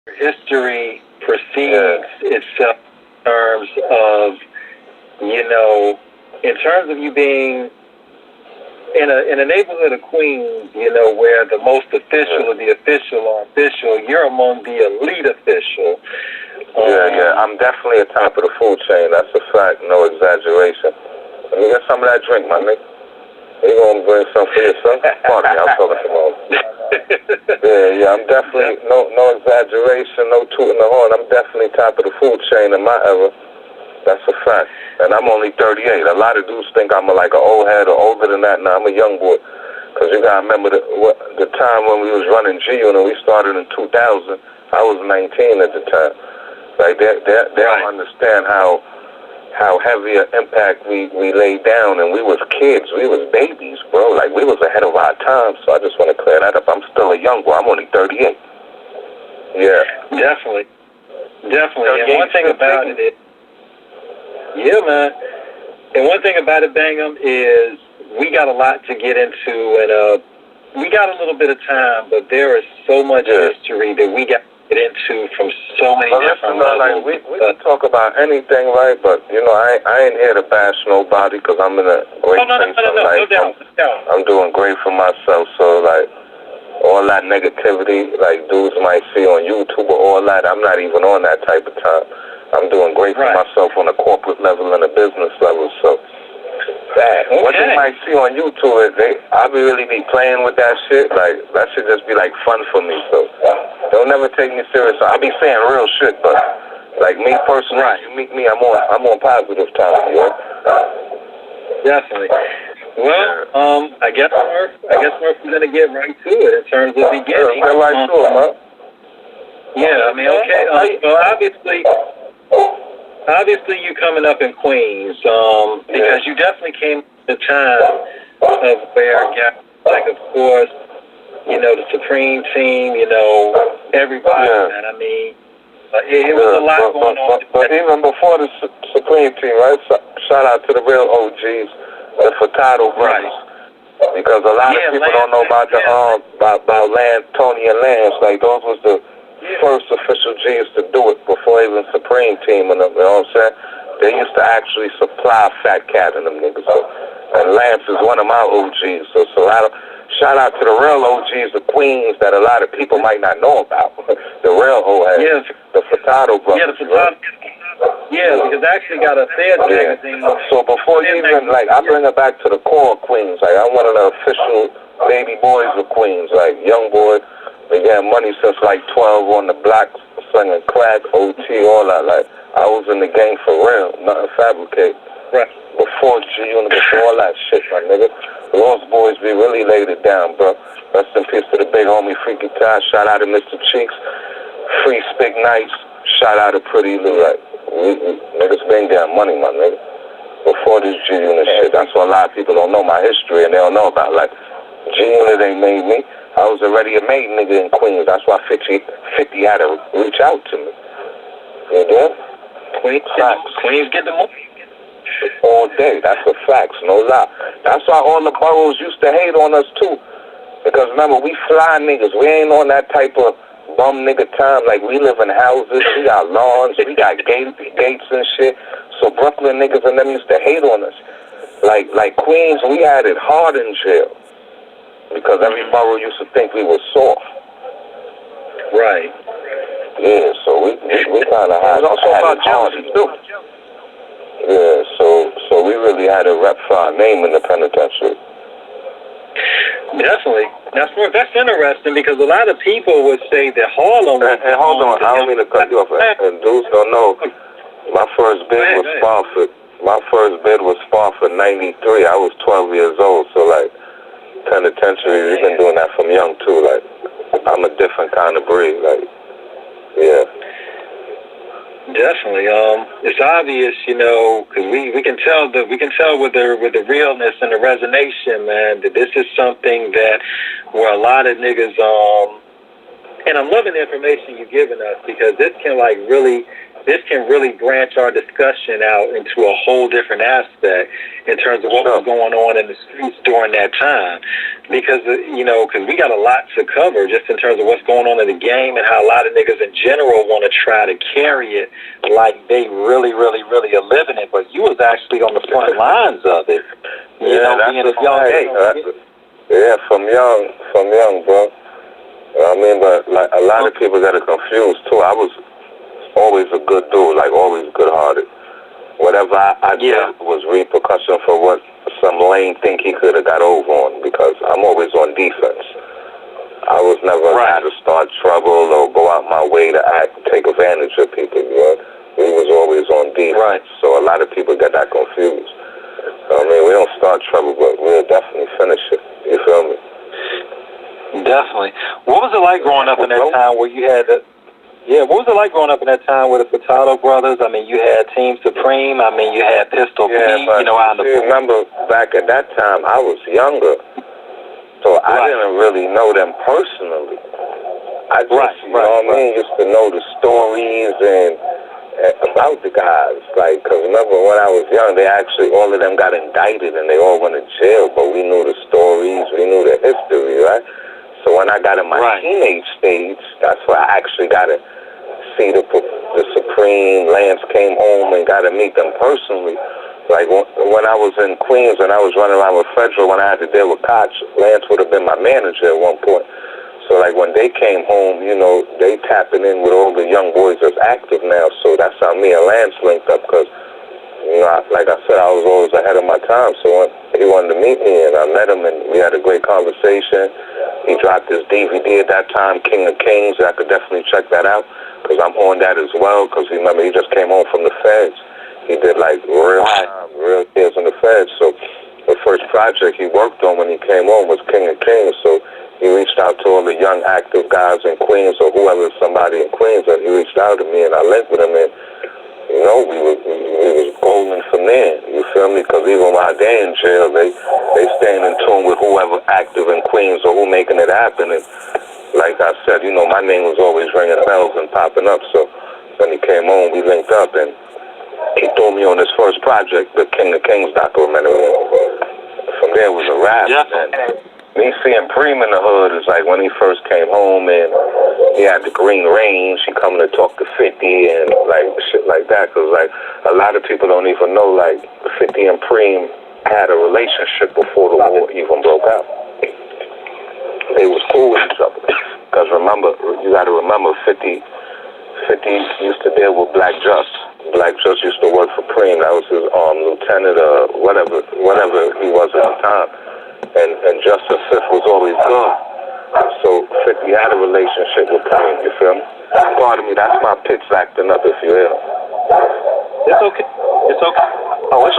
history precedes itself in terms of, in terms of you being in a neighborhood of Queens, where the most official of the official are official, you're among the elite official. I'm definitely at top of the food chain. That's a fact, no exaggeration. Let me get some of that drink, my nigga. You gonna bring some for yourself? Pardon me, I'm talking to home. I'm definitely, no exaggeration, no tooting the horn. I'm definitely top of the food chain in my era. That's a fact. And I'm only 38. A lot of dudes think I'm like an old head or older than that. Now I'm a young boy. Because you got to remember the time when we was running G-Unit, we started in 2000. I was 19 at the time. Like, they don't understand how heavy an impact we laid down. And we was kids. We was babies, bro. Like, we was ahead of our time. So I just want to clear that up. I'm still a young boy. I'm only 38. Yeah. Definitely. And one thing about it is, yeah, man. And one thing about it, Bangum, is we got a lot to get into, and we got a little bit of time, but there is so much history that we got to get into from so many different levels. Like, we can talk about anything, right? But, I ain't here to bash nobody because I'm in a great place in life. No doubt. I'm doing great for myself, so, like, all that negativity, like, dudes might see on YouTube or all that, I'm not even on that type of time. I'm doing great for myself on a corporate level and a business level, so what they might see on YouTube is I really be playing with that shit. Like, that should just be like fun for me, so don't never take me serious. So I be saying real shit, but like me personally, you meet me, I'm on positive time, Definitely. Well, I guess Smurf, we're gonna get right to it in terms of beginning. Get right to it, man. Yeah, I mean, okay. Well, obviously, you coming up in Queens, because you definitely came at the time of where, like, of course, the Supreme team, everybody. And I mean, it was a lot going on. But even before the Supreme team, right? Shout out to the real OGs, the Furtado brothers. Because a lot of people don't know about about Tony and Lance. Like, those was the first official G's to do it before even Supreme Team and them, you know what I'm saying? They used to actually supply Fat Cat and them niggas. So, and Lance is one of my OGs. So it's a lot of shout out to the real OGs, the Queens that a lot of people might not know about. The real old heads, the Furtado brothers. Because I actually got a Feds magazine. So before you even, like, I bring it back to the core Queens. Like, I'm one of the official baby boys of Queens, like, young boy. They got money since like 12 on the block, singing crack, OT, all that. Like, I was in the game for real, nothing fabricate. Before G-Unit, before all that shit, my nigga. Lost Boys, we really laid it down, bro. Rest in peace to the big homie Freaky Ty. Shout out to Mr. Cheeks. Free Spig Nights. Shout out to Pretty Lou. Like, niggas been getting money, my nigga. Before this G-Unit shit. That's what a lot of people don't know my history and they don't know about. Like, G-Unit ain't made me. I was already a made nigga in Queens. That's why 50 had to reach out to me. You know? Queens get the money. All day. That's a fact. No lie. That's why all the boroughs used to hate on us, too. Because, remember, we fly niggas. We ain't on that type of bum nigga time. Like, we live in houses. We got lawns. We got gates and shit. So Brooklyn niggas and them used to hate on us. Like Queens, we had it hard in jail. Because every borough used to think we were soft. Right. Yeah, so we kind of had it hard too. Yeah, so we really had to rep for our name in the penitentiary. Definitely. That's interesting because a lot of people would say that Harlem. And hold on, I don't mean to cut you off. And dudes don't know, my first bid was sponsored. My first bid was sponsored in '93. I was 12 years old, so like. Penitentiary, we've been doing that from young too. Like, I'm a different kind of breed. Like, yeah. Definitely. It's obvious, because we can tell with the realness and the resonation, man, that this is something that where a lot of niggas And I'm loving the information you've given us, because this can really branch our discussion out into a whole different aspect in terms of what was going on in the streets during that time. Because, because we got a lot to cover just in terms of what's going on in the game and how a lot of niggas in general want to try to carry it like they really, really, really are living it. But you was actually on the front lines of it. Being a young age. Yeah, from young, bro. I mean, but like a lot of people got it confused too. I was always a good dude, like always good-hearted. Whatever I did was repercussion for what some lame think he could have got over on, because I'm always on defense. I was never had to start trouble or go out my way to take advantage of people. We was always on defense. So a lot of people get that confused. I mean, we don't start trouble, but we'll definitely finish it. You feel me? Definitely. What was it like growing up in that time where you had what was it like growing up in that time with the Furtado brothers? I mean, you had Team Supreme. I mean, you had Pistol Pete, remember back at that time, I was younger, so I didn't really know them personally. I just, you know what I mean, used to know the stories and about the guys. Like, because remember when I was young, all of them got indicted and they all went to jail, but we knew the stories, we knew the history, right? So when I got in my teenage stage, that's where I actually got to see the Supreme. Lance came home and got to meet them personally. Like when I was in Queens and I was running around with Federal, when I had to deal with Koch, Lance would have been my manager at one point. So like when they came home, they tapping in with all the young boys that's active now. So that's how me and Lance linked up, because like I said, I was always ahead of my time. So when he wanted to meet me, and I met him, and we had a great conversation. He dropped his DVD at that time, King of Kings. I could definitely check that out, because I'm on that as well. Because remember, he just came home from the Feds. He did like real years in the Feds. So the first project he worked on when he came home was King of Kings. So he reached out to all the young active guys in Queens, or whoever, somebody in Queens, and he reached out to me, and I linked with him, and we was golden from there. You feel me? Because even while they're in jail, they staying in tune with whoever active in Queens or who making it happen. And like I said, my name was always ringing bells and popping up. So when he came home, we linked up, and he threw me on his first project, the King of Kings documentary. From there was a rap. And me seeing Preem in the hood is like when he first came home, and he had the Green Range. He coming to talk to 50 and like shit like that. Because like a lot of people don't even know, like 50 and Preem had a relationship before the war even broke out. They was cool with each other. Because you got to remember, 50 used to deal with Black Just. Black Just used to work for Preem. That was his lieutenant or whatever he was at the time. And Justice Fifth was always good. So 50 had a relationship with Preem, you feel me? Pardon me, that's my pitch acting up, if you will. It's okay. Oh, it's